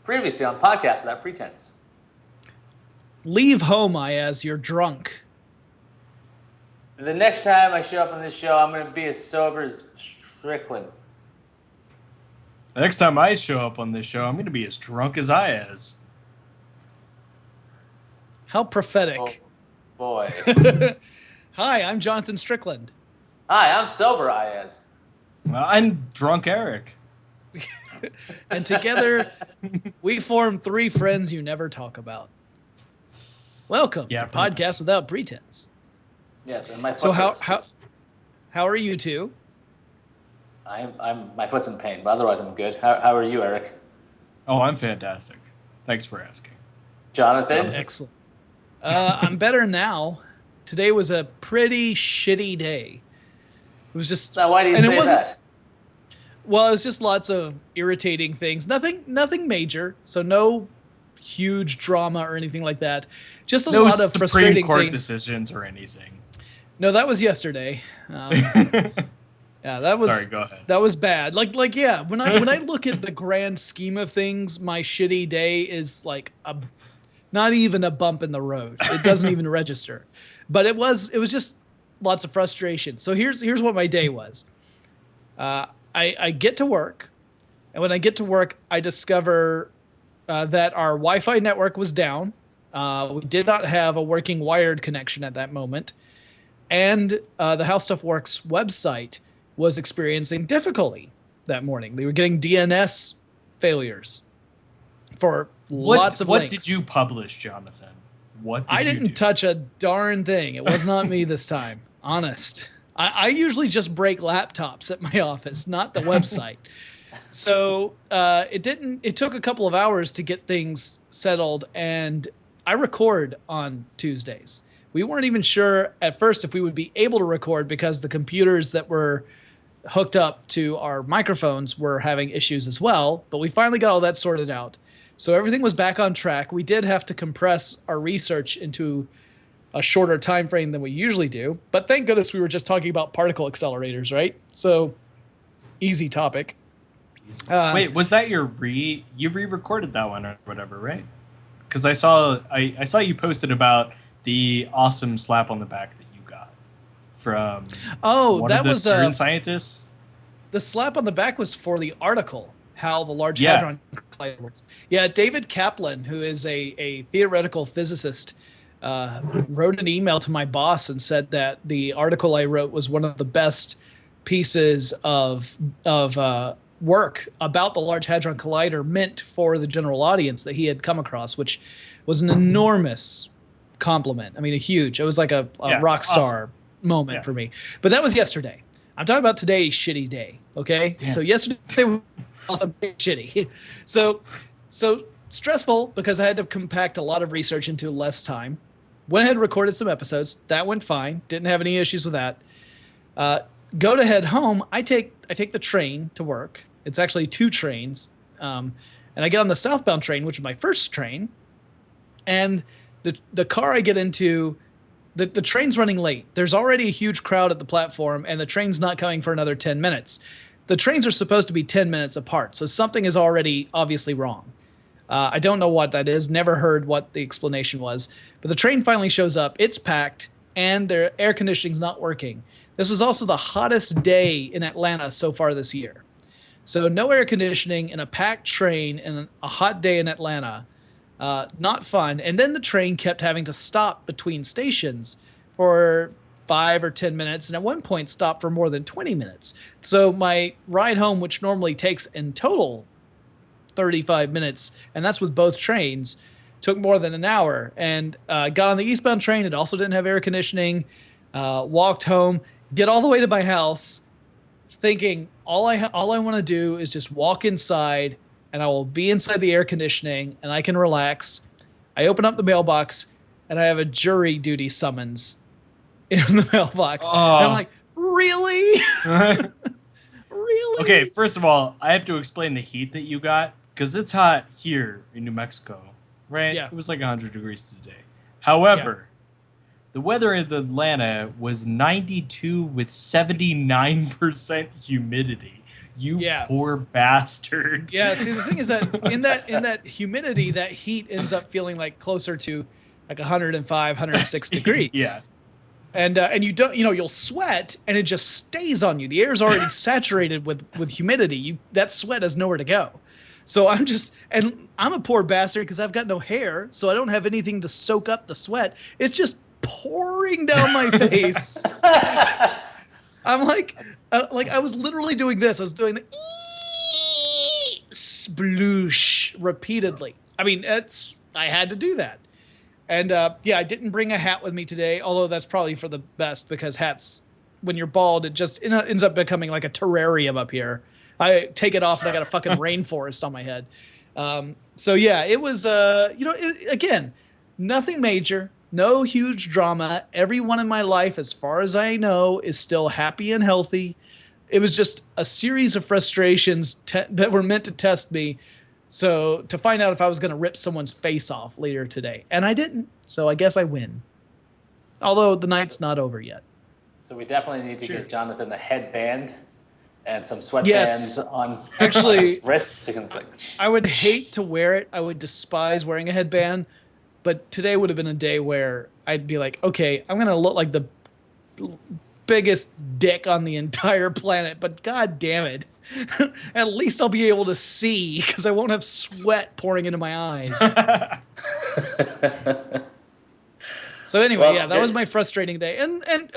Previously on Podcast Without Pretense. Leave home, Iyaz. You're drunk. The next time I show up on this show, I'm going to be as sober as Strickland. The next time I show up on this show, I'm going to be as drunk as Iyaz. How prophetic. Oh, boy. Hi, I'm Jonathan Strickland. Hi, I'm sober Iyaz. Well, I'm drunk Eric. And together, we form three friends you never talk about. Welcome to Podcast Without Pretense. Yes, and my foot So how are you two? My foot's in pain, but otherwise I'm good. How are you, Eric? Oh, I'm fantastic. Thanks for asking. Jonathan? Excellent. I'm better now. Today was a pretty shitty day. It was just. Now, why do you say that? Well, it's just lots of irritating things. Nothing major. So no huge drama or anything like that. Just a lot of frustrating Supreme Court things. decisions or anything. No, that was yesterday. Yeah, that was. Sorry, go ahead. That was bad. Yeah. When I look at the grand scheme of things, my shitty day is like not even a bump in the road. It doesn't even register. But it was just lots of frustration. So here's what my day was. I get to work, and when I get to work, I discover that our Wi-Fi network was down. We did not have a working wired connection at that moment, and the How Stuff Works website was experiencing difficulty that morning. They were getting DNS failures for lots of links. What did you publish, Jonathan? I didn't touch a darn thing. It was not me this time. Honest. I usually just break laptops at my office, not the website. So it took a couple of hours to get things settled, and I record on Tuesdays. We weren't even sure at first if we would be able to record because the computers that were hooked up to our microphones were having issues as well, but we finally got all that sorted out. So everything was back on track. We did have to compress our research into a shorter time frame than we usually do, but thank goodness we were just talking about particle accelerators, right? So easy topic. Wait, was that you re-recorded that one or whatever, right? Because I saw you posted about the awesome slap on the back that you got from one of the CERN scientists. The slap on the back was for the article, how the Large Hadron Collider works. Yeah, David Kaplan, who is a theoretical physicist, wrote an email to my boss and said that the article I wrote was one of the best pieces of work about the Large Hadron Collider meant for the general audience that he had come across, which was an enormous compliment. I mean, it was like a rock star moment for me. But that was yesterday. I'm talking about today's shitty day, okay? Damn. So yesterday was awesome, shitty. So stressful because I had to compact a lot of research into less time. Went ahead and recorded some episodes. That went fine. Didn't have any issues with that. Go to head home. I take the train to work. It's actually 2 trains. And I get on the southbound train, which is my first train. And the car I get into, the train's running late. There's already a huge crowd at the platform, and the train's not coming for another 10 minutes. The trains are supposed to be 10 minutes apart, so something is already obviously wrong. I don't know what that is. Never heard what the explanation was. But the train finally shows up. It's packed, and their air conditioning's not working. This was also the hottest day in Atlanta so far this year. So no air conditioning in a packed train in a hot day in Atlanta. Not fun. And then the train kept having to stop between stations for 5 or 10 minutes, and at one point stopped for more than 20 minutes. So my ride home, which normally takes in total 35 minutes, and that's with both trains, took more than an hour. And got on the eastbound train. It also didn't have air conditioning. Walked home, get all the way to my house, thinking all I want to do is just walk inside, and I will be inside the air conditioning, and I can relax. I open up the mailbox, and I have a jury duty summons in the mailbox. Oh. And I'm like, really? Really? Okay, first of all, I have to explain the heat that you got, because it's hot here in New Mexico, right? Yeah. It was like 100 degrees today. However, the weather in Atlanta was 92 with 79% humidity. You Yeah. poor bastard. Yeah, see, the thing is that in that humidity, that heat ends up feeling like closer to like 105, 106 degrees. Yeah. And you don't, you'll sweat and it just stays on you. The air's already saturated with humidity. That sweat has nowhere to go. So I'm a poor bastard because I've got no hair, so I don't have anything to soak up the sweat. It's just pouring down my face. I'm like I was literally doing this. I was doing the sploosh repeatedly. I mean, I had to do that. And I didn't bring a hat with me today, although that's probably for the best because hats, when you're bald, it just ends up becoming like a terrarium up here. I take it off and I got a fucking rainforest on my head. It was, again, nothing major, no huge drama. Everyone in my life, as far as I know, is still happy and healthy. It was just a series of frustrations that were meant to test me. So to find out if I was going to rip someone's face off later today. And I didn't. So I guess I win. Although the night's not over yet. So we definitely need to get Jonathan a headband and some sweatbands on his wrists. So he can, I would hate to wear it. I would despise wearing a headband. But today would have been a day where I'd be like, okay, I'm going to look like the biggest dick on the entire planet. But god damn it. At least I'll be able to see because I won't have sweat pouring into my eyes. So anyway, that was my frustrating day. And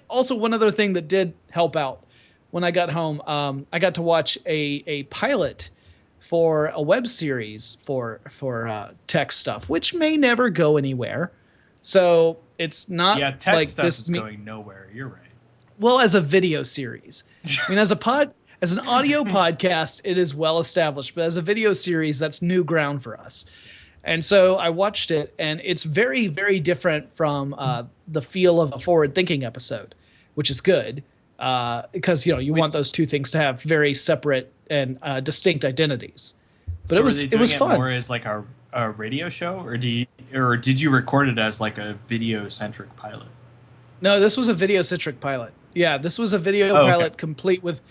also one other thing that did help out when I got home, I got to watch a pilot for a web series for tech stuff, which may never go anywhere. So it's not tech stuff is going nowhere. You're right. Well, as a video series. I mean, as an audio podcast, it is well established, but as a video series, that's new ground for us. And so I watched it, and it's very, very different from the feel of a forward-thinking episode, which is good because you want those two things to have very separate and distinct identities. But so it was fun. More as like a radio show, or did you record it as like a video-centric pilot? No, this was a video-centric pilot. Yeah, this was a video pilot complete with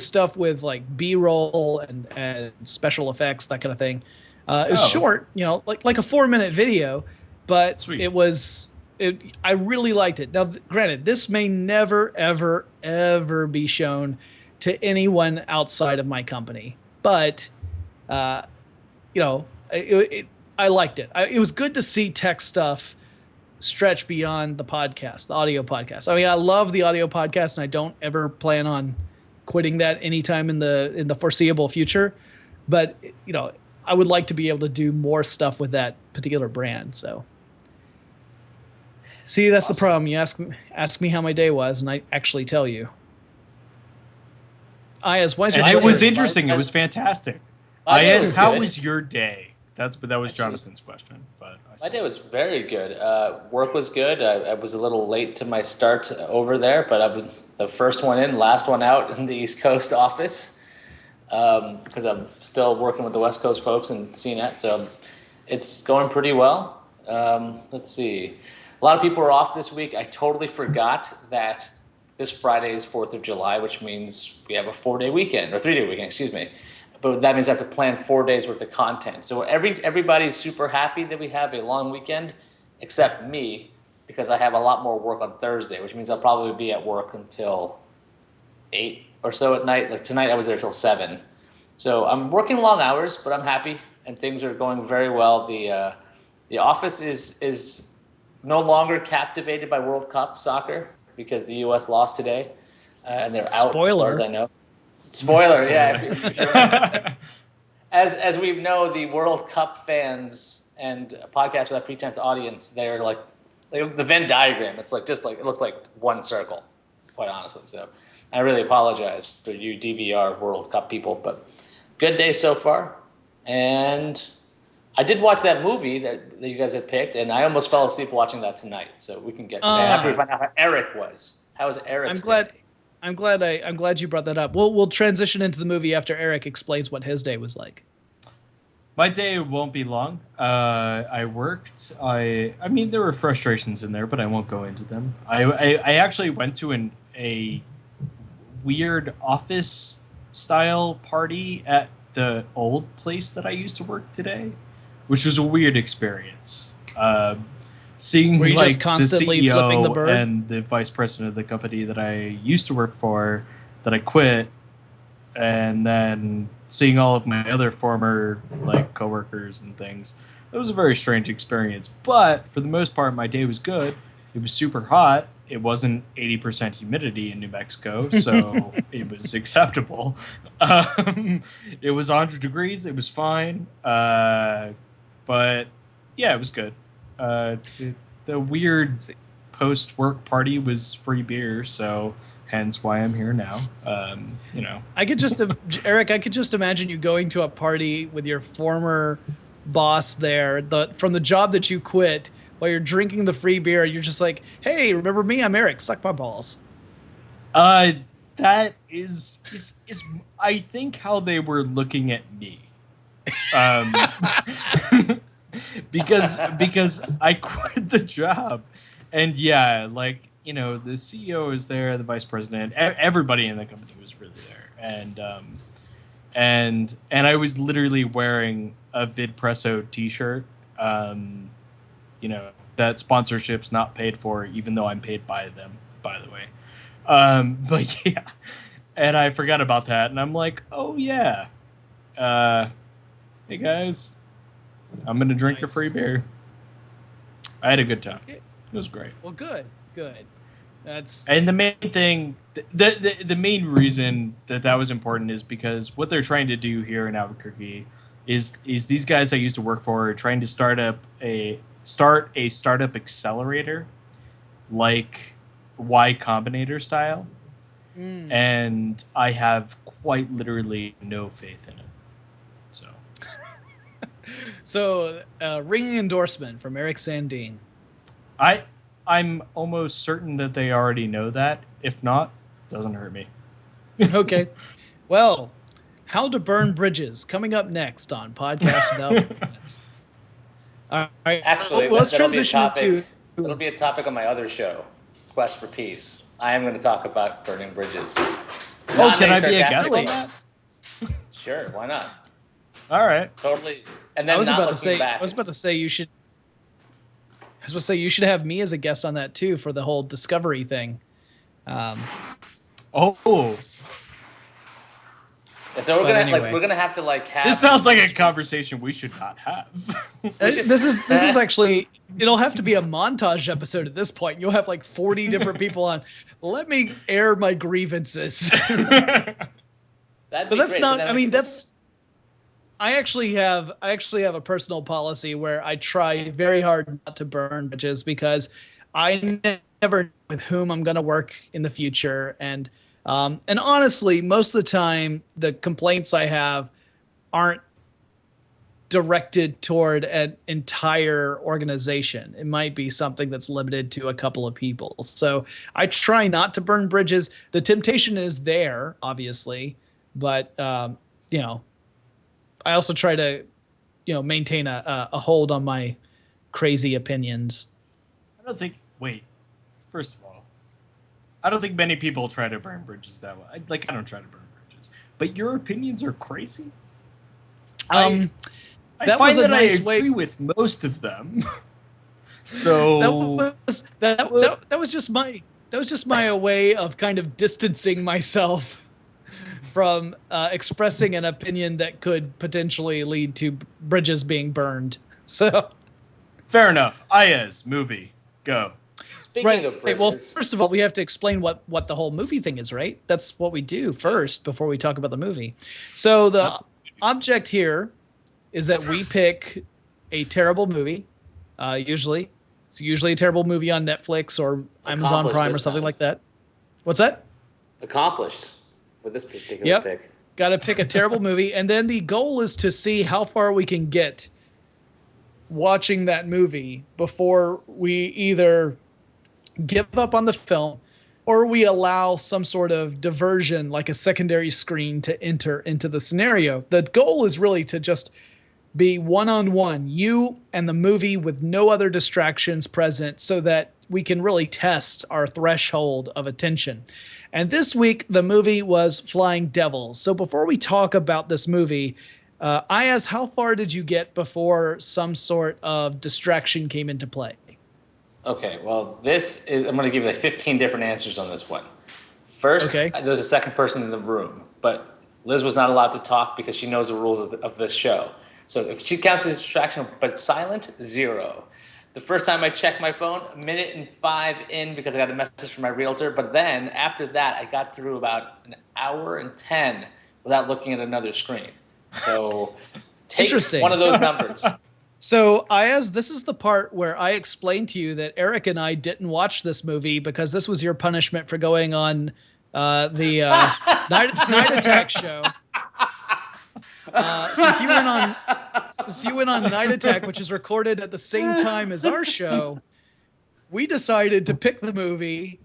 stuff with like B-roll and special effects, that kind of thing. It was short, like a 4-minute video, but sweet. I really liked it. Now, granted, this may never, ever, ever be shown to anyone outside of my company, but I liked it. It was good to see tech stuff stretch beyond the podcast, the audio podcast. I mean, I love the audio podcast, and I don't ever plan on quitting that anytime in the foreseeable future. But I would like to be able to do more stuff with that particular brand. So, see, that's awesome. The problem. You ask me how my day was, and I actually tell you. Iyaz, it was interesting. It was fantastic. Iyaz, how was your day? That was Jonathan's question. But my day was very good. Work was good. I was a little late to my start over there, but I was the first one in, last one out in the East Coast office because I'm still working with the West Coast folks in CNET. So it's going pretty well. Let's see. A lot of people are off this week. I totally forgot that this Friday is 4th of July, which means we have a 4-day weekend, or 3-day weekend, excuse me. But that means I have to plan 4 days worth of content. So everybody's super happy that we have a long weekend, except me, because I have a lot more work on Thursday, which means I'll probably be at work until 8 or so at night. Like tonight, I was there till 7. So I'm working long hours, but I'm happy, and things are going very well. The office is no longer captivated by World Cup soccer because the U.S. lost today, and they're out as far as I know. Spoiler, yeah. If you're, as we know, the World Cup fans and Podcast Without Pretense audience, they're like the Venn diagram. It's like it looks like one circle, quite honestly. So I really apologize for you DVR World Cup people, but good day so far. And I did watch that movie that you guys had picked, and I almost fell asleep watching that tonight. So we can get to that after we find out how Eric was. How was Eric's day? I'm glad you brought that up. We'll transition into the movie after Eric explains what his day was like. My day won't be long. I worked. I mean, there were frustrations in there, but I won't go into them. I actually went to a weird office style party at the old place that I used to work today, which was a weird experience. Seeing Were you like just constantly the flipping the CEO bird? and the vice president of the company that I used to work for, that I quit, and then seeing all of my other former like coworkers and things. It was a very strange experience, but for the most part, my day was good. It was super hot. It wasn't 80% humidity in New Mexico, so it was acceptable. It was 100 degrees. It was fine. But yeah, it was good. The weird post-work party was free beer, so hence why I'm here now. I could just, Eric, I could just imagine you going to a party with your former boss there, from the job that you quit, while you're drinking the free beer. You're just like, hey, remember me? I'm Eric. Suck my balls. That is I think how they were looking at me. Because I quit the job, and yeah, like, the CEO is there, the vice president, everybody in the company was really there, and I was literally wearing a Vidpresso T-shirt. That sponsorship's not paid for, even though I'm paid by them, by the way. But yeah, and I forgot about that, and I'm like, oh yeah, hey guys, I'm gonna drink a free beer. I had a good time. It was great. Well, good. And the main thing, the main reason that was important is because what they're trying to do here in Albuquerque is these guys I used to work for are trying to start a startup accelerator, like Y Combinator style, and I have quite literally no faith in it. So, ringing endorsement from Eric Sandine. I'm almost certain that they already know that. If not, it doesn't hurt me. Okay. Well, how to burn bridges, coming up next on Podcast Without Pretense. All right. Actually, let's transition to... It'll be a topic on my other show, Quest for Peace. I am going to talk about burning bridges. Can I be a guest on that? Sure, why not? All right. Totally. And then I was about to say you should have me as a guest on that too, for the whole discovery thing. So we're gonna have to have. This sounds like a conversation we should not have. This is actually, it'll have to be a montage episode at this point. You'll have like 40 different people on. Let me air my grievances. But that's not. I mean, that's. I actually have a personal policy where I try very hard not to burn bridges, because I never know with whom I'm going to work in the future, and honestly, most of the time the complaints I have aren't directed toward an entire organization. It might be something that's limited to a couple of people. So I try not to burn bridges. The temptation is there, obviously, but I also try to, maintain a hold on my crazy opinions. First of all, I don't think many people try to burn bridges that way. I don't try to burn bridges, but your opinions are crazy. I find that I agree with most of them. So that was just my way of kind of distancing myself from expressing an opinion that could potentially lead to bridges being burned. So, fair enough. Iyaz movie, go. Speaking of bridges, well, first of all, we have to explain what the whole movie thing is, right? That's what we do first before we talk about the movie. So the object here is that we pick a terrible movie. Usually a terrible movie on Netflix or Amazon Prime or something like that. What's that? Accomplished. For this particular pick. Got to pick a terrible movie, and then the goal is to see how far we can get watching that movie before we either give up on the film or we allow some sort of diversion, like a secondary screen, to enter into the scenario. The goal is really to just be one-on-one, you and the movie, with no other distractions present, so that we can really test our threshold of attention. And this week, the movie was Flying Devils. So before we talk about this movie, Iyaz, how far did you get before some sort of distraction came into play? Okay, well, I'm going to give you like 15 different answers on this one. First, Okay. there was a second person in the room, but Liz was not allowed to talk because she knows the rules of this show. So if she counts as a distraction, but silent, 0. The first time I checked my phone, 1:05 in because I got a message from my realtor. But then after that, I got through about an hour and 10 without looking at another screen. So take one of those numbers. So, Iyaz, this is the part where I explained to you that Eric and I didn't watch this movie because this was your punishment for going on the night attack show. Since you went on Night Attack, which is recorded at the same time as our show, we decided to pick the movie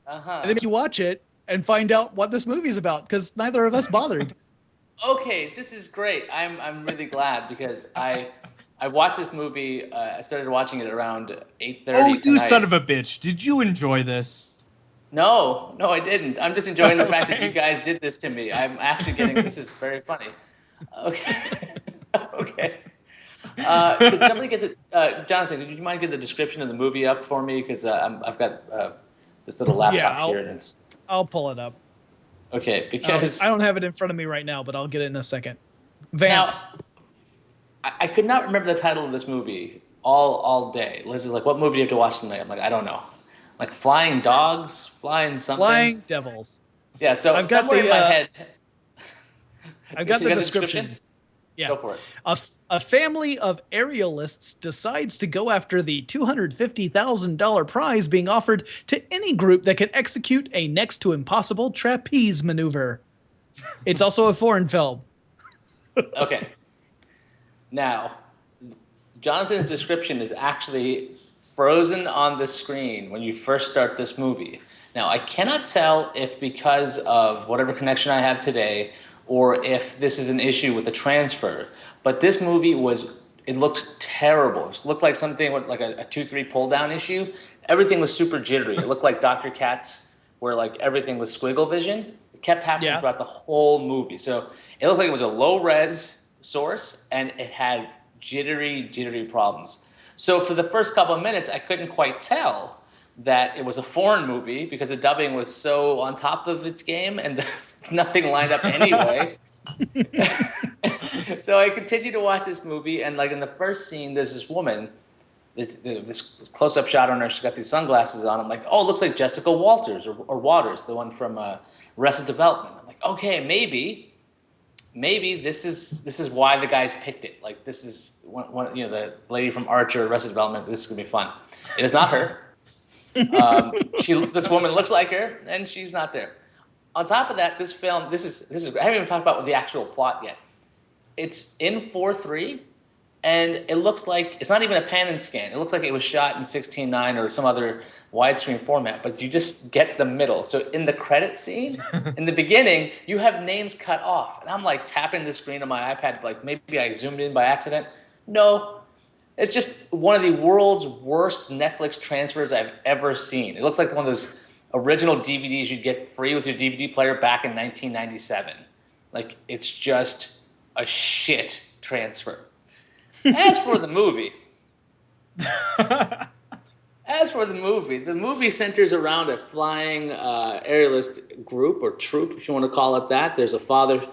and then you watch it and find out what this movie's about because neither of us bothered. Okay, this is great. I'm really glad because I watched this movie. I started watching it around 8:30. Oh, you son of a bitch! Did you enjoy this? No, I didn't. I'm just enjoying the fact that you guys did this to me. I'm actually getting this is very funny. Okay. Okay. Could somebody get the Jonathan? Would you mind getting the description of the movie up for me? Because I've got this little laptop here, and I'll pull it up. Okay, because I don't have it in front of me right now, but I'll get it in a second. Vamp. Now, I could not remember the title of this movie all day. Liz is like, "What movie do you have to watch tonight?" I'm like, "I don't know." Like Flying Dogs, Flying something. Flying Devils. Yeah, so I've got somewhere in my head. I've got the description. Yeah. Go for it. A family of aerialists decides to go after the $250,000 prize being offered to any group that can execute a next to impossible trapeze maneuver. It's also a foreign film. Okay. Now, Jonathan's description is actually frozen on the screen when you first start this movie. Now, I cannot tell if because of whatever connection I have today or if this is an issue with the transfer, but this movie it looked terrible. It looked like something with like a 2-3 pull down issue. Everything was super jittery. It looked like Dr. Katz where like everything was squiggle vision. It kept happening throughout the whole movie. So it looked like it was a low res source and it had jittery problems. So for the first couple of minutes, I couldn't quite tell that it was a foreign movie because the dubbing was so on top of its game and nothing lined up anyway. So I continued to watch this movie, and like in the first scene, there's this woman, this close-up shot on her. She's got these sunglasses on. I'm like, oh, it looks like Jessica Walters or Waters, the one from Arrested Development. I'm like, okay, maybe this is why the guys picked it. Like this is one the lady from Archer, Arrested Development. This is gonna be fun. It is not her. This woman looks like her, and she's not there. On top of that, this film, this is I haven't even talked about the actual plot yet. It's in 4:3, and it looks like it's not even a pan and scan. It looks like it was shot in 16:9 or some other widescreen format, but you just get the middle. So in the credit scene, in the beginning, you have names cut off, and I'm like tapping the screen on my iPad, like maybe I zoomed in by accident. No, it's just one of the world's worst Netflix transfers I've ever seen. It looks like one of those original DVDs you'd get free with your DVD player back in 1997. Like, it's just a shit transfer. As for the movie, the movie centers around a flying aerialist group or troupe, if you want to call it that. There's a father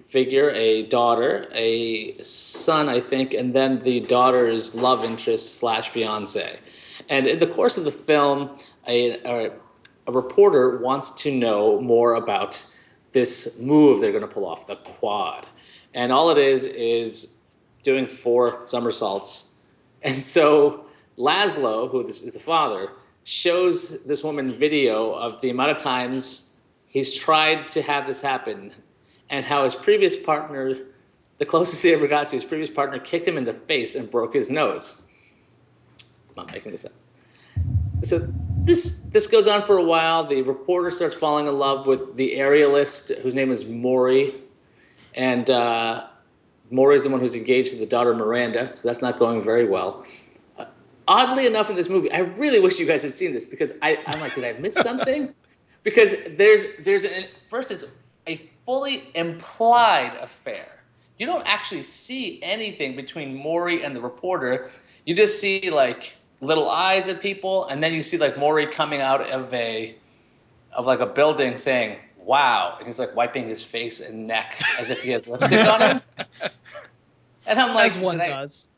figure, a daughter, a son, I think, and then the daughter's love interest / fiance. And in the course of the film, a reporter wants to know more about this move they're going to pull off, the quad. And all it is doing 4 somersaults. And so Laszlo, who is the father, shows this woman video of the amount of times he's tried to have this happen and how his previous partner, the closest he ever got to his previous partner, kicked him in the face and broke his nose. I'm not making this up. So this goes on for a while. The reporter starts falling in love with the aerialist, whose name is Maury. And Maury is the one who's engaged to the daughter Miranda, so that's not going very well. oddly enough, in this movie, I really wish you guys had seen this because I'm like, did I miss something? Because first it's a fully implied affair. You don't actually see anything between Maury and the reporter. You just see like little eyes at people, and then you see like Maury coming out of like a building saying "Wow," and he's like wiping his face and neck as if he has lipstick on him. And I'm like, As one does.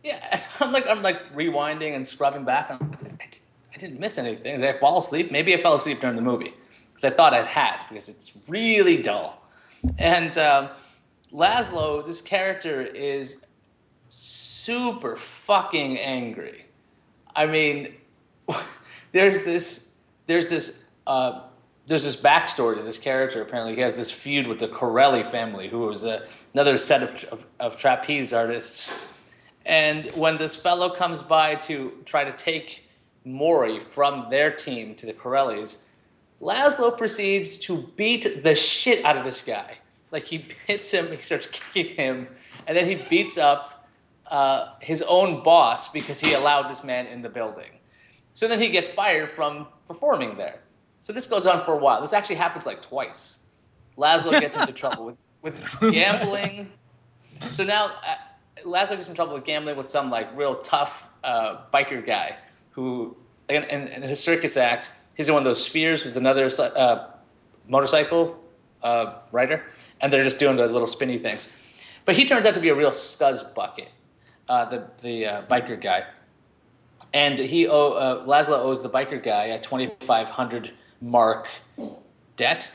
Yeah, so I'm like rewinding and scrubbing back. I'm like, I didn't miss anything. Did I fall asleep? Maybe I fell asleep during the movie because I thought I had because it's really dull. And Laszlo, this character is super fucking angry. I mean, there's this backstory to this character. Apparently, he has this feud with the Corelli family, who was another set of trapeze artists. And when this fellow comes by to try to take Maury from their team to the Corellis, Laszlo proceeds to beat the shit out of this guy. Like, he hits him, he starts kicking him, and then he beats up his own boss because he allowed this man in the building. So then he gets fired from performing there. So this goes on for a while. This actually happens like twice. Laszlo gets into trouble with gambling. So now Laszlo gets in trouble with gambling with some like real tough biker guy who, in his circus act, he's in one of those spheres with another motorcycle rider, and they're just doing the little spinny things. But he turns out to be a real scuzz bucket, the biker guy. And Laszlo owes the biker guy a 2,500 mark debt.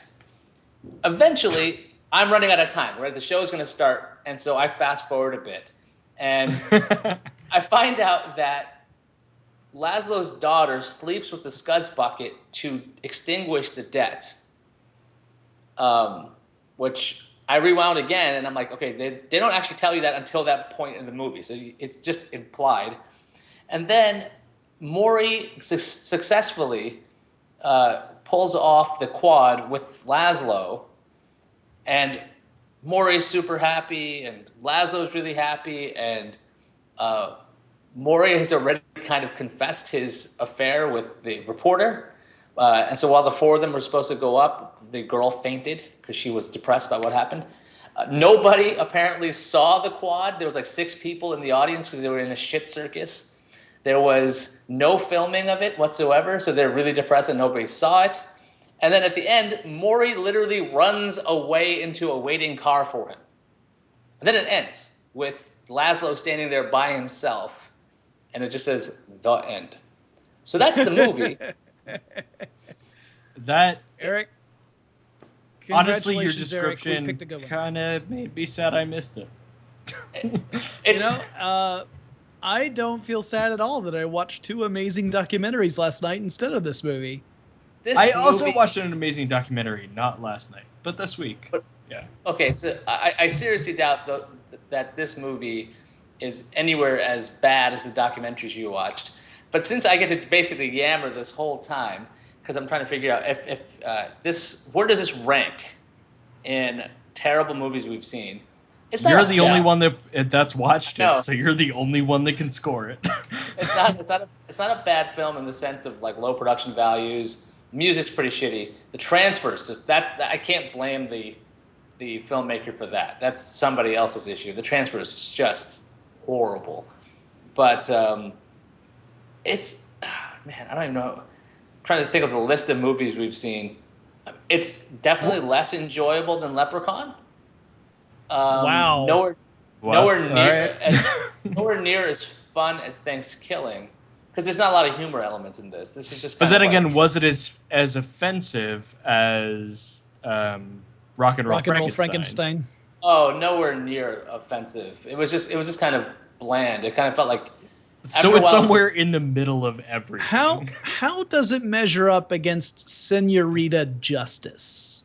Eventually, I'm running out of time, right? The show's going to start, and so I fast forward a bit. And I find out that Laszlo's daughter sleeps with the scuzz bucket to extinguish the debt, which I rewound again, and I'm like, okay, they don't actually tell you that until that point in the movie, so it's just implied. And then Maury successfully pulls off the quad with Laszlo, and Maury's super happy, and Laszlo's really happy, and Maury has already kind of confessed his affair with the reporter. And so while the four of them were supposed to go up, the girl fainted because she was depressed by what happened. Nobody apparently saw the quad. There was like 6 people in the audience because they were in a shit circus. There was no filming of it whatsoever, so they're really depressed and nobody saw it. And then at the end, Maury literally runs away into a waiting car for him. And then it ends with Laszlo standing there by himself, and it just says, "The end." So that's the movie. That, Eric, honestly, your congratulations, Eric. We description picked a good one. kind of made me sad I missed it. I don't feel sad at all that I watched 2 amazing documentaries last night instead of this movie. I also watched an amazing documentary, not last night, but this week. Yeah. Okay, so I seriously doubt that this movie is anywhere as bad as the documentaries you watched. But since I get to basically yammer this whole time, because I'm trying to figure out if where does this rank in terrible movies we've seen? You're the only one that's watched it, No. so you're the only one that can score it. It's not a bad film in the sense of like low production values. Music's pretty shitty. The transfers, I can't blame the filmmaker for that. That's somebody else's issue. The transfer is just horrible. But it's man, I don't even know. I'm trying to think of the list of movies we've seen. It's definitely less enjoyable than Leprechaun. Wow. Nowhere near as fun as Thanksgiving, because there's not a lot of humor elements in this. This is just. But then again, was it as offensive as Rock and Roll Frankenstein? Oh, nowhere near offensive. It was just kind of bland. It kind of felt like. So it's somewhere in the middle of everything. How does it measure up against Senorita Justice?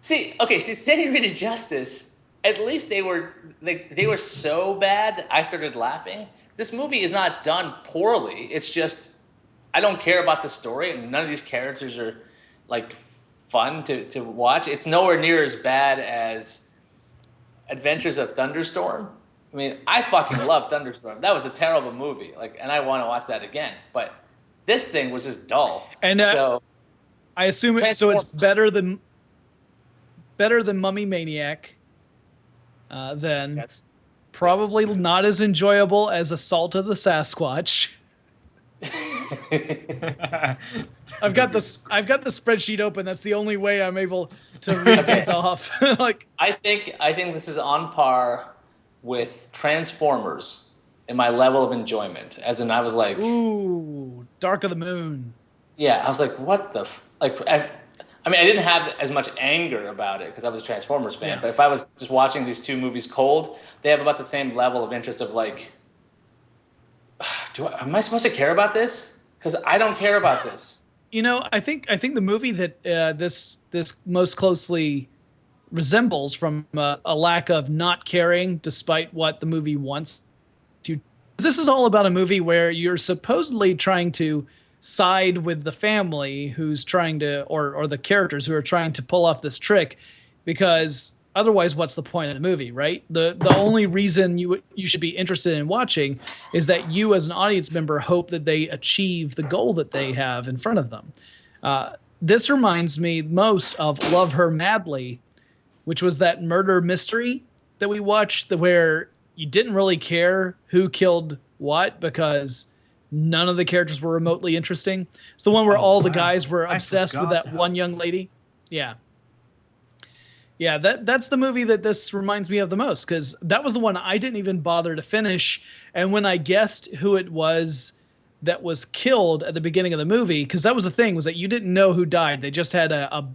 See, Senorita Justice, at least they were so bad that I started laughing. This movie is not done poorly. It's just I don't care about the story, and none of these characters are like fun to watch. It's nowhere near as bad as Adventures of Thunderstorm, I mean, I fucking love Thunderstorm. That was a terrible movie. Like, and I want to watch that again. But this thing was just dull. And so I assume it's better than Mummy Maniac. Then yes, probably not as enjoyable as Assault of the Sasquatch. I've got the spreadsheet open. That's the only way I'm able to read these off. Like, I think this is on par with Transformers in my level of enjoyment. As in, I was like, ooh, Dark of the Moon. Yeah, I was like, what the I mean, I didn't have as much anger about it because I was a Transformers fan. Yeah. But if I was just watching these two movies cold, they have about the same level of interest of like, am I supposed to care about this? Because I don't care about this. You know, I think the movie that this most closely resembles from a lack of not caring despite what the movie wants to. This is all about a movie where you're supposedly trying to side with the family who's trying to, or the characters who are trying to pull off this trick, because otherwise what's the point of the movie, right? The only reason you should be interested in watching is that you as an audience member hope that they achieve the goal that they have in front of them. This reminds me most of Love Her Madly, which was that murder mystery that we watched where you didn't really care who killed what because none of the characters were remotely interesting. It's the one where all the guys were obsessed with that one young lady. Yeah. Yeah, that's the movie that this reminds me of the most, because that was the one I didn't even bother to finish. And when I guessed who it was that was killed at the beginning of the movie, because that was the thing, was that you didn't know who died. They just had a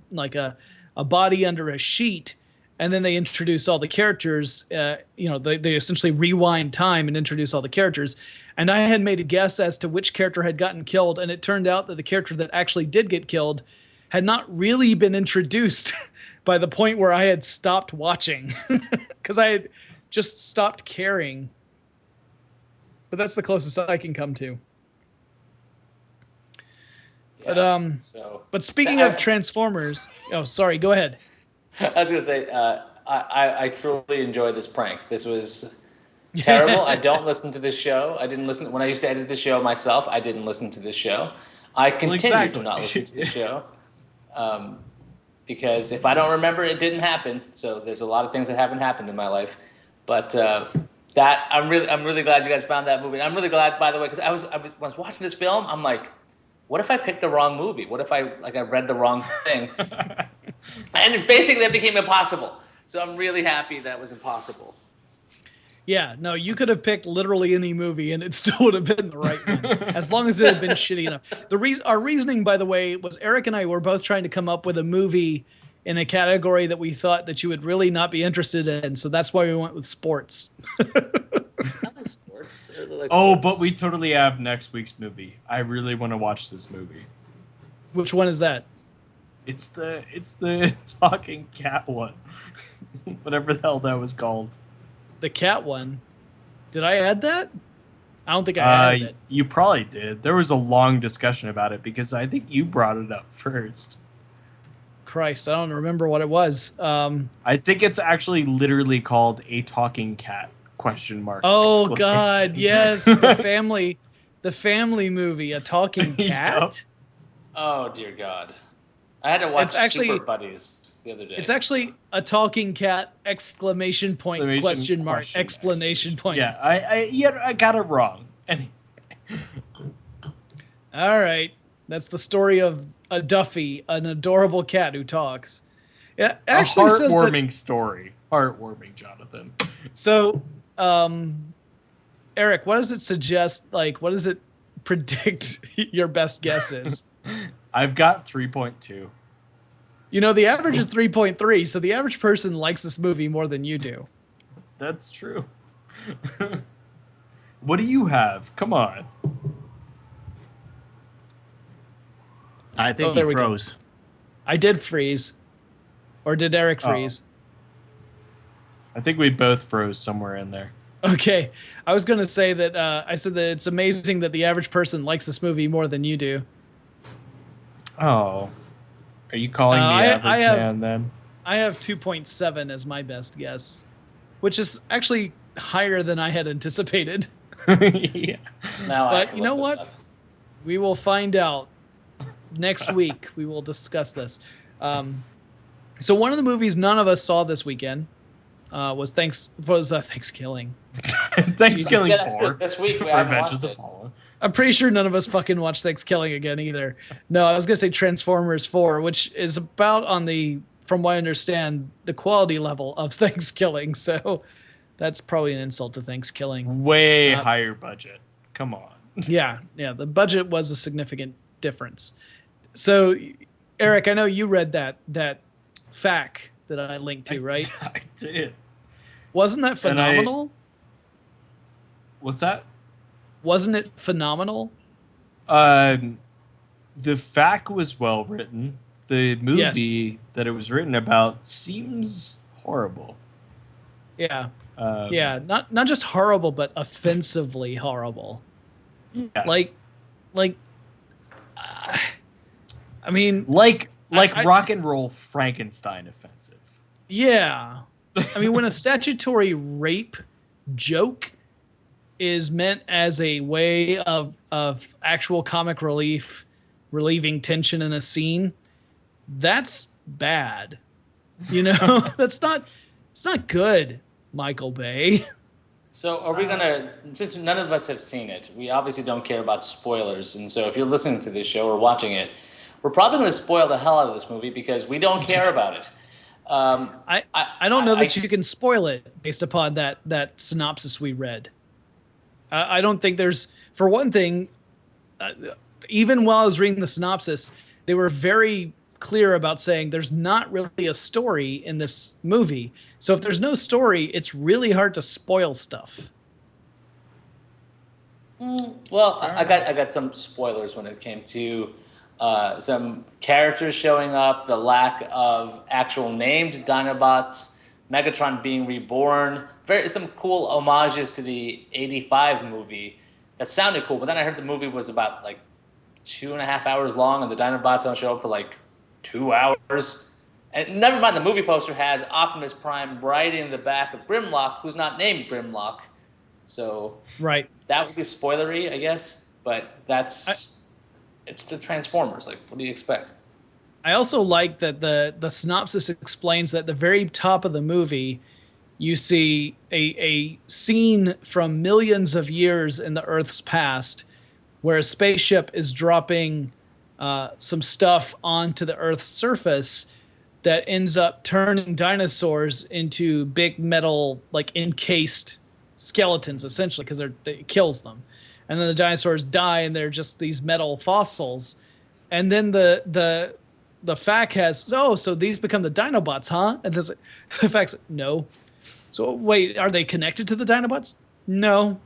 body under a sheet, and then they introduce all the characters. They essentially rewind time and introduce all the characters. And I had made a guess as to which character had gotten killed, and it turned out that the character that actually did get killed had not really been introduced by the point where I had stopped watching, because I had just stopped caring. But that's the closest I can come to. Yeah, but speaking of Transformers, oh, sorry, go ahead. I was going to say, I truly enjoyed this prank. This was terrible. I don't listen to this show. I didn't listen when I used to edit the show myself. I didn't listen to this show. I continue to not listen to the show. Because if I don't remember, it didn't happen. So there's a lot of things that haven't happened in my life. But that I'm really glad you guys found that movie. I'm really glad, by the way, because I was watching this film. I'm like, what if I picked the wrong movie? What if I read the wrong thing? And basically, that became impossible. So I'm really happy that was impossible. Yeah, no, you could have picked literally any movie and it still would have been the right one, as long as it had been shitty enough. Our reasoning, by the way, was Eric and I were both trying to come up with a movie in a category that we thought that you would really not be interested in, so that's why we went with sports. I like sports. But we totally have next week's movie. I really want to watch this movie. Which one is that? It's the talking cat one. Whatever the hell that was called. The cat one. Did I add that? I don't think I added it. You probably did. There was a long discussion about it because I think you brought it up first. Christ, I don't remember what it was. I think it's actually literally called A Talking Cat ? Oh God, yes, the family movie, A Talking Cat. Yep. Oh dear God, I had to watch Super Buddies the other day. It's actually A Talking Cat ! Exclamation point. Yeah, I got it wrong. All right, that's the story of a Duffy, an adorable cat who talks. Yeah, actually, a heartwarming story. Heartwarming, Jonathan. So, Eric, what does it suggest? Like, what does it predict your best guess is? I've got 3.2. You know, the average is 3.3, so the average person likes this movie more than you do. That's true. What do you have? Come on. I think he froze. I did freeze. Or did Eric freeze? I think we both froze somewhere in there. Okay. I was going to say that I said that it's amazing that the average person likes this movie more than you do. Oh. Are you calling me average man then? I have 2.7 as my best guess, which is actually higher than I had anticipated. Yeah. Now But you know what? We will find out next week. We will discuss this. So one of the movies none of us saw this weekend was Thanksgiving. Thanksgiving 4. This week we haven't Revenge of watched the it. Fallen. I'm pretty sure none of us fucking watched Thanksgiving again either. No, I was gonna say Transformers 4, which is about on the, from what I understand, the quality level of Thanksgiving. So that's probably an insult to Thanksgiving. Way higher budget. Come on. Yeah. The budget was a significant difference. So, Eric, I know you read that fact that I linked to, right? I did. Wasn't that phenomenal? What's that? Wasn't it phenomenal? The fact was well written. The movie that it was written about seems horrible. Yeah. Not just horrible, but offensively horrible. Yeah. Like, I mean, like rock and roll Frankenstein offensive. Yeah. I mean, when a statutory rape joke is meant as a way of actual comic relief, relieving tension in a scene, that's bad. You know, it's not good, Michael Bay. So are we gonna, since none of us have seen it, we obviously don't care about spoilers, and so if you're listening to this show or watching it, we're probably going to spoil the hell out of this movie because we don't care about it. I don't know that you can spoil it based upon that synopsis we read. I don't think there's, for one thing, even while I was reading the synopsis, they were very clear about saying there's not really a story in this movie. So if there's no story, it's really hard to spoil stuff. Well, I got some spoilers when it came to some characters showing up, the lack of actual named Dinobots, Megatron being reborn, some cool homages to the '85 movie that sounded cool. But then I heard the movie was about like 2.5 hours long, and the Dinobots don't show up for like 2 hours. And never mind, the movie poster has Optimus Prime riding the back of Grimlock, who's not named Grimlock. So right, that would be spoilery, I guess. But it's the Transformers. Like, what do you expect? I also like that the synopsis explains that at the very top of the movie, you see a scene from millions of years in the Earth's past where a spaceship is dropping some stuff onto the Earth's surface that ends up turning dinosaurs into big metal, like encased skeletons, essentially, because it kills them. And then the dinosaurs die, and they're just these metal fossils. And then the fact has, so these become the Dinobots, huh? And the fact's, no. So wait, are they connected to the Dinobots? No,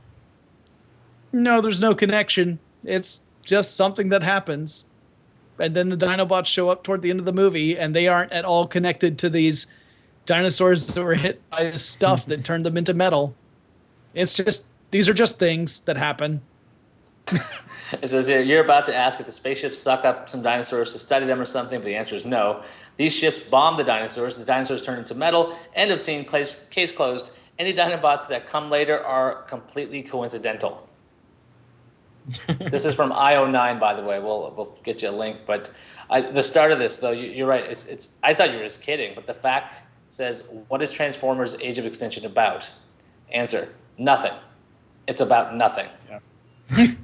there's no connection. It's just something that happens. And then the Dinobots show up toward the end of the movie, and they aren't at all connected to these dinosaurs that were hit by this stuff that turned them into metal. It's just, these are just things that happen. It says here, you're about to ask if the spaceships suck up some dinosaurs to study them or something, but the answer is no. These ships bomb the dinosaurs turn into metal. End of scene, case closed. Any Dinobots that come later are completely coincidental. This is from IO9, by the way. We'll get you a link. But the start of this, though, you're right. It's. I thought you were just kidding, but the fact says, what is Transformers Age of Extinction about? Answer, nothing. It's about nothing. Yeah.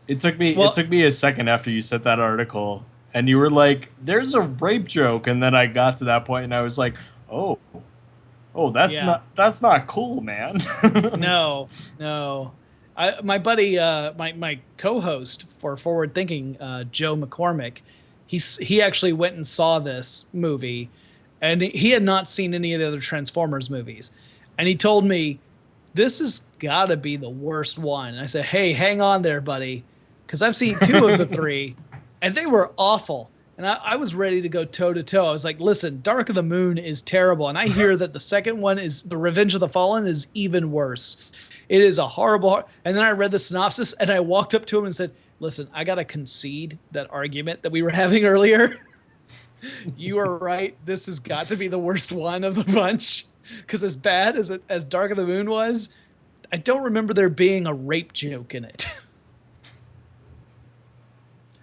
It took me a second after you said that article, and you were like, "There's a rape joke," and then I got to that point, and I was like, "Oh, that's not cool, man." No. My buddy, my co-host for Forward Thinking, Joe McCormick, he actually went and saw this movie, and he had not seen any of the other Transformers movies, and he told me, this has got to be the worst one. And I said, hey, hang on there, buddy, because I've seen 2 of the 3, and they were awful. And I was ready to go toe-to-toe. I was like, listen, Dark of the Moon is terrible, and I hear that the second one is The Revenge of the Fallen is even worse. It is a horrible. And then I read the synopsis, and I walked up to him and said, listen, I got to concede that argument that we were having earlier. You are right. This has got to be the worst one of the bunch. Because as bad as Dark of the Moon was, I don't remember there being a rape joke in it.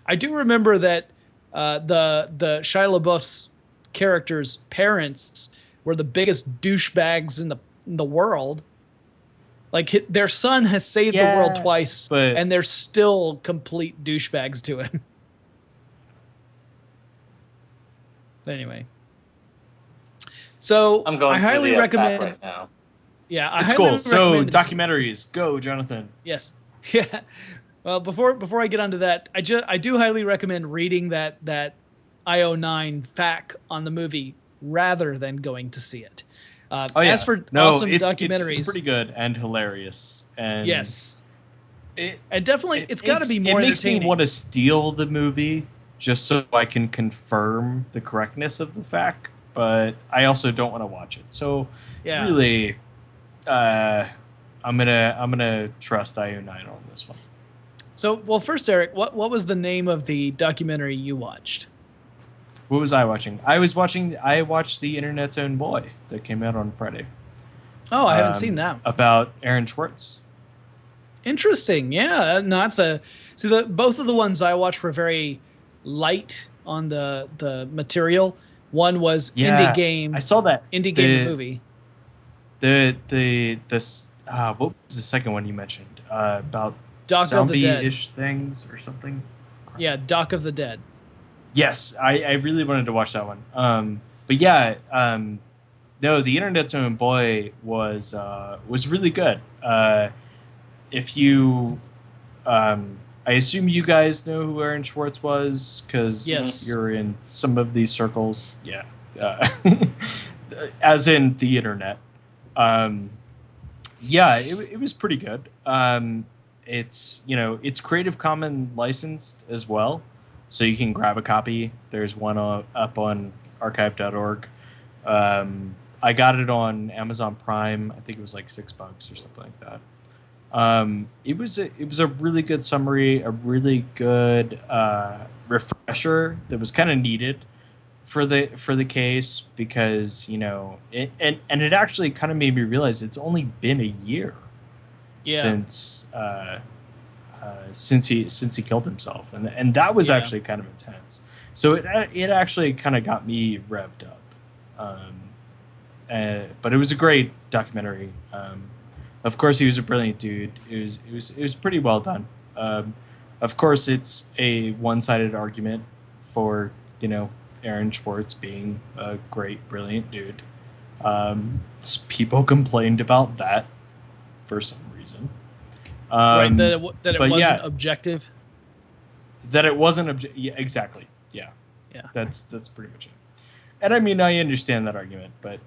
I do remember that the Shia LaBeouf's character's parents were the biggest douchebags in the world. Like their son has saved the world twice, and they're still complete douchebags to him. Anyway, so I'm going I highly recommend right now. Yeah, it's cool. So documentaries, go, Jonathan. Yes, yeah. Well, before I get onto that, I do highly recommend reading that IO9 FAQ on the movie rather than going to see it. As for awesome documentaries, it's pretty good and hilarious. And yes, and definitely it's got to be more entertaining. It makes me want to entertaining. steal the movie just so I can confirm the correctness of the fact, but I also don't want to watch it. So Yeah. really, I'm gonna trust IO9 on this one. So, well, first, Eric, what was the name of the documentary you watched? What was I watching? I watched The Internet's Own Boy that came out on Friday. Oh, I haven't seen that. About Aaron Schwartz. Interesting. Yeah, no, both of the ones I watched were very light on the material. One was Indie Game. I saw that. Indie Game movie. What was the second one you mentioned? About Doc of the Dead. Zombie-ish things or something? Yeah, Doc of the Dead. Yes, I really wanted to watch that one. But yeah, no, The Internet's Own Boy was really good. If you, I assume you guys know who Aaron Schwartz was because you're in some of these circles. Yeah, as in the internet. Yeah, it was pretty good. It's Creative Commons licensed as well, so you can grab a copy. There's one up on archive.org. I got it on Amazon Prime. I think it was like $6 or something like that. It was a really good summary, a really good refresher that was kind of needed for the case because it actually kind of made me realize it's only been a year since he killed himself, and that was actually kind of intense. So it actually kind of got me revved up. But it was a great documentary. Of course, he was a brilliant dude. It was pretty well done. Of course, it's a one-sided argument for Aaron Schwartz being a great, brilliant dude. People complained about that for some reason. Right, that it wasn't objective. That it wasn't yeah, exactly. Yeah. That's pretty much it. And I mean, I understand that argument, but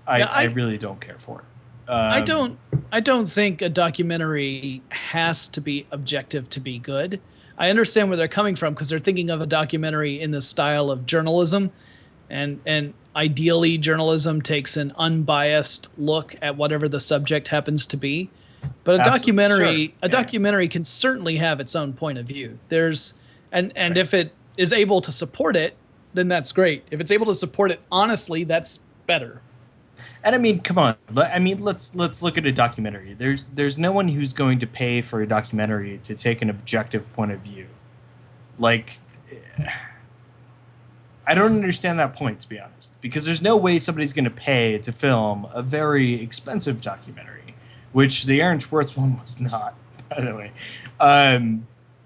I really don't care for it. I don't think a documentary has to be objective to be good. I understand where they're coming from because they're thinking of a documentary in the style of journalism, and ideally journalism takes an unbiased look at whatever the subject happens to be. But a documentary can certainly have its own point of view. And if it is able to support it, then that's great. If it's able to support it honestly, that's better. And I mean, come on. I mean, let's look at a documentary. There's no one who's going to pay for a documentary to take an objective point of view. Like, I don't understand that point, to be honest, because there's no way somebody's going to pay to film a very expensive documentary, which the Aaron Schwartz one was not, by the way,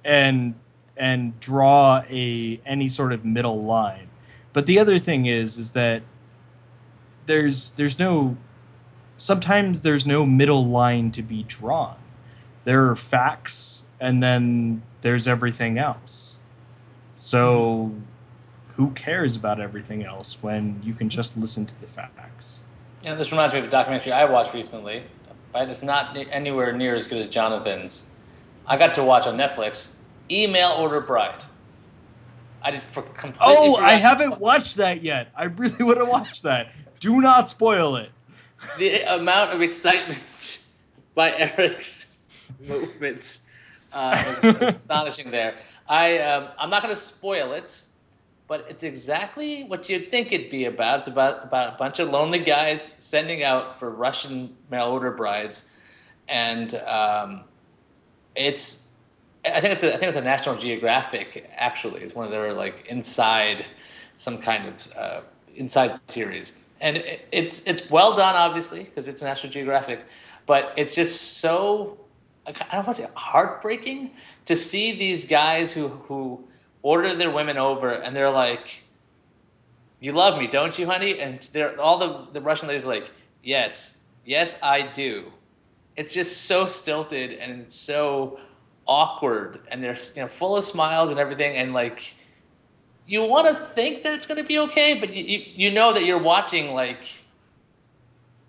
and draw any sort of middle line. But the other thing is that sometimes there's no middle line to be drawn. There are facts, and then there's everything else. So who cares about everything else when you can just listen to the facts? Yeah, this reminds me of a documentary I watched recently, but it's not anywhere near as good as Jonathan's. I got to watch on Netflix, Email Order Bride. I haven't watched that yet. I really want to watch that. Do not spoil it. The amount of excitement by Eric's movements is astonishing there. I'm not going to spoil it, but it's exactly what you'd think it'd be about. It's about a bunch of lonely guys sending out for Russian mail order brides, and it's I think it's a National Geographic, actually. It's one of their like inside some kind of inside series, and it's well done, obviously, because it's National Geographic, but it's just so, I don't want to say heartbreaking to see these guys who order their women over and they're like, "You love me, don't you, honey?" And they're all the Russian ladies are like, "Yes, yes, I do." It's just so stilted and it's so awkward, and they're full of smiles and everything, and like you want to think that it's going to be okay, but you know that you're watching like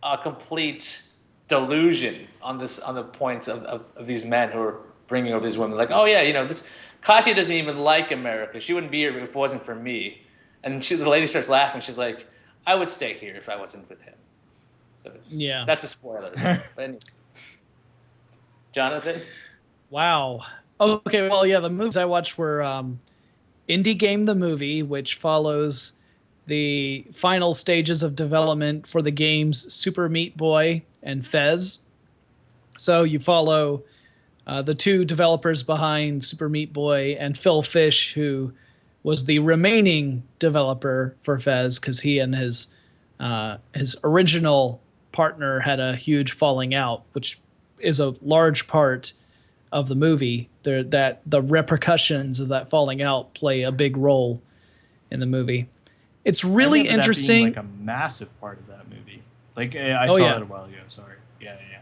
a complete delusion on the points of these men who are bringing over these women. Like, oh yeah, this Katya doesn't even like America. She wouldn't be here if it wasn't for me. And the lady starts laughing. She's like, I would stay here if I wasn't with him. So yeah, that's a spoiler. But anyway. Jonathan? Wow. Okay, well, yeah, the movies I watched were Indie Game the Movie, which follows the final stages of development for the games Super Meat Boy and Fez. So you follow the two developers behind Super Meat Boy and Phil Fish, who was the remaining developer for Fez, because he and his original partner had a huge falling out, which is a large part of the movie. That the repercussions of that falling out play a big role in the movie. It's really interesting. That being like a massive part of that movie. Like I saw it a while ago. Sorry.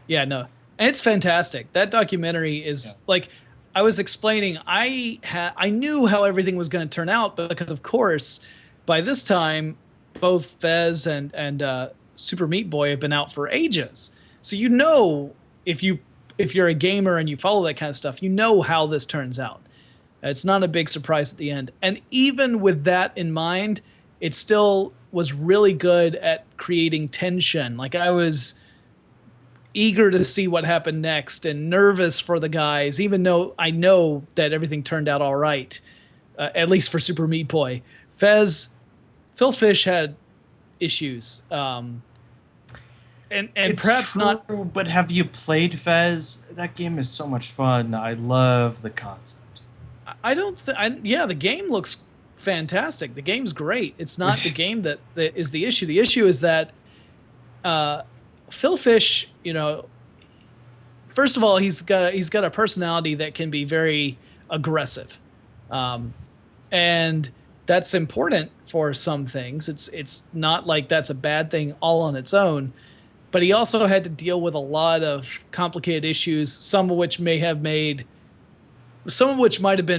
Yeah. No, and it's fantastic. That documentary is like, I was explaining. I knew how everything was going to turn out, but because of course, by this time, both Fez and Super Meat Boy have been out for ages. So if you're a gamer and you follow that kind of stuff, you know how this turns out. It's not a big surprise at the end. And even with that in mind, it still was really good at creating tension. Like, I was eager to see what happened next and nervous for the guys, even though I know that everything turned out all right, at least for Super Meat Boy. Phil Fish had issues. And it's perhaps true, not. But have you played Fez? That game is so much fun. I love the concept. The game looks fantastic. The game's great. It's not the game that is the issue. The issue is that Phil Fish, first of all, he's got a personality that can be very aggressive, and that's important for some things. It's not like that's a bad thing all on its own. But he also had to deal with a lot of complicated issues, some of which might have been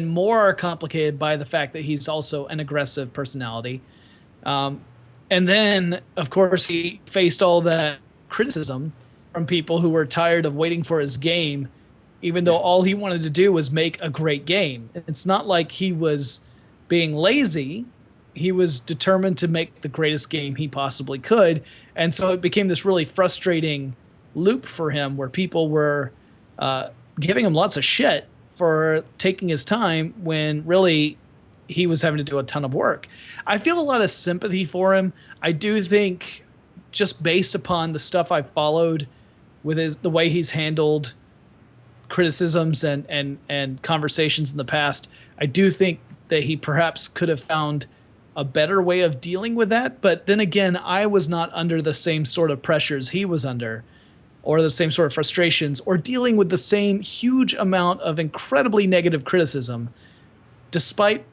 more complicated by the fact that he's also an aggressive personality. And then, of course, he faced all that criticism from people who were tired of waiting for his game, even though all he wanted to do was make a great game. It's not like he was being lazy. He was determined to make the greatest game he possibly could. And so it became this really frustrating loop for him, where people were giving him lots of shit for taking his time when really he was having to do a ton of work. I feel a lot of sympathy for him. I do think, just based upon the stuff I followed with the way he's handled criticisms and conversations in the past, I do think that he perhaps could have found a better way of dealing with that. But then again, I was not under the same sort of pressures he was under, or the same sort of frustrations, or dealing with the same huge amount of incredibly negative criticism, despite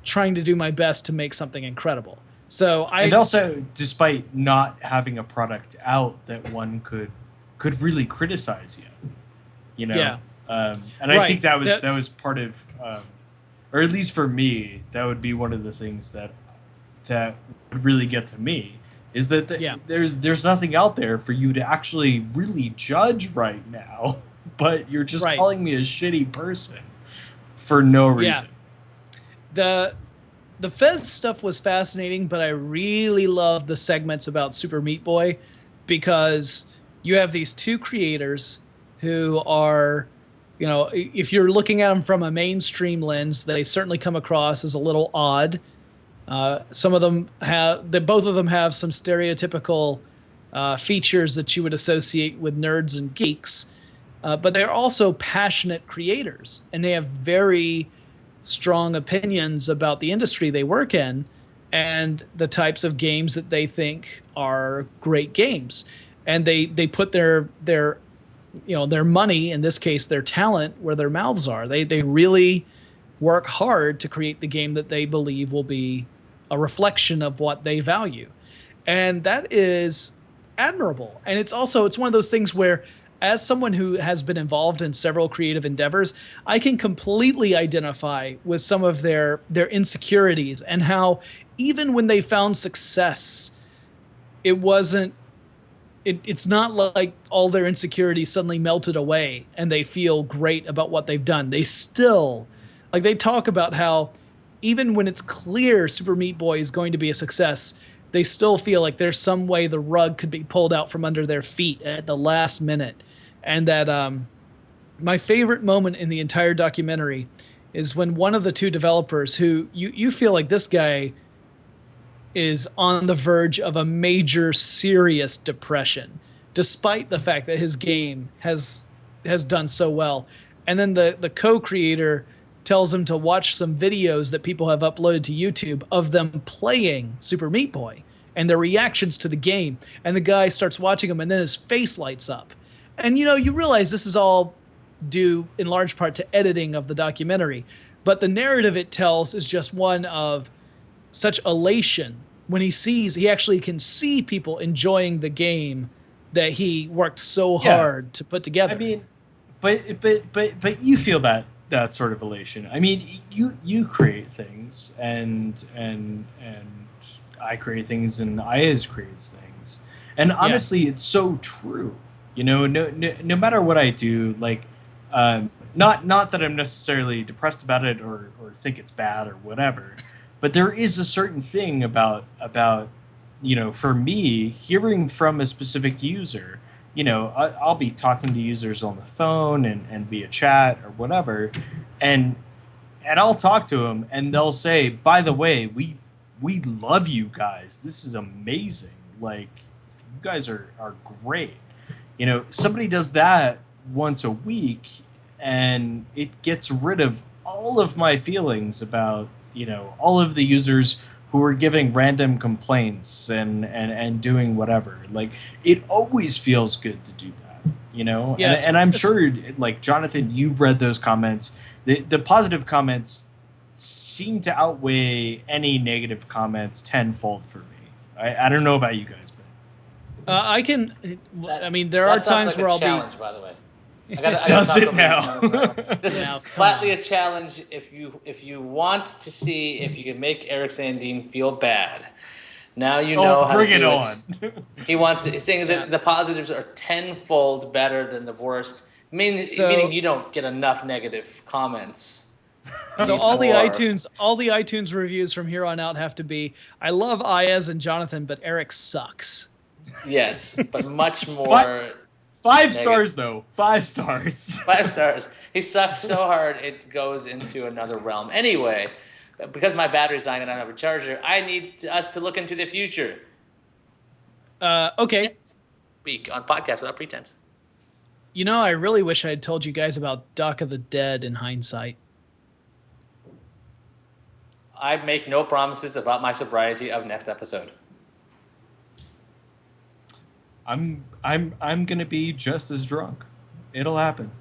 trying to do my best to make something incredible. And also despite not having a product out that one could really criticize yet, Yeah. And I think that was part of, or at least for me, that would be one of the things that would really get to me, is that there's nothing out there for you to actually really judge right now, but you're just calling me a shitty person for no reason. The Fez stuff was fascinating, but I really loved the segments about Super Meat Boy, because you have these two creators who are, if you're looking at them from a mainstream lens, they certainly come across as a little odd. Some of them both of them have some stereotypical features that you would associate with nerds and geeks, but they're also passionate creators, and they have very strong opinions about the industry they work in and the types of games that they think are great games. And they put their money, in this case their talent, where their mouths are. They really work hard to create the game that they believe will be a reflection of what they value. And that is admirable. And it's one of those things where, as someone who has been involved in several creative endeavors, I can completely identify with some of their insecurities, and how even when they found success, it's not like all their insecurities suddenly melted away and they feel great about what they've done. They still, like, they talk about how even when it's clear Super Meat Boy is going to be a success, they still feel like there's some way the rug could be pulled out from under their feet at the last minute. And that my favorite moment in the entire documentary is when one of the two developers, who you feel like this guy is on the verge of a major serious depression, despite the fact that his game has done so well. And then the co-creator tells him to watch some videos that people have uploaded to YouTube of them playing Super Meat Boy and their reactions to the game. And the guy starts watching them, and then his face lights up. And you realize this is all due in large part to editing of the documentary, but the narrative it tells is just one of such elation when he actually can see people enjoying the game that he worked so hard to put together. I mean, but you feel that sort of elation. I mean, you create things, and I create things, and Iyaz creates things, and honestly, it's so true. No matter what I do, like, not that I'm necessarily depressed about it or think it's bad or whatever, but there is a certain thing about for me, hearing from a specific user. I'll be talking to users on the phone and via chat or whatever, and I'll talk to them, and they'll say, by the way, we love you guys. This is amazing. Like, you guys are great. Somebody does that once a week, and it gets rid of all of my feelings about, all of the users who are giving random complaints and doing whatever. Like, it always feels good to do that, Yes, and I'm sure, like, Jonathan, you've read those comments. The positive comments seem to outweigh any negative comments tenfold for me. I don't know about you guys, but there are times where I'll challenge, by the way. Does it now? This is flatly a challenge. If you want to see if you can make Eric Sandine feel bad, now you know how to do it. Bring it on. He's saying that the positives are tenfold better than the worst, meaning you don't get enough negative comments. So all the iTunes reviews from here on out have to be, I love Iyaz and Jonathan, but Eric sucks. Yes, but much more. 5 stars, though. 5 stars. 5 stars. He sucks so hard it goes into another realm. Anyway, because my battery's dying and I don't have a charger, I need us to look into the future. Okay. Next week on Podcast Without Pretense. I really wish I had told you guys about Dock of the Dead in hindsight. I make no promises about my sobriety of next episode. I'm gonna be just as drunk. It'll happen.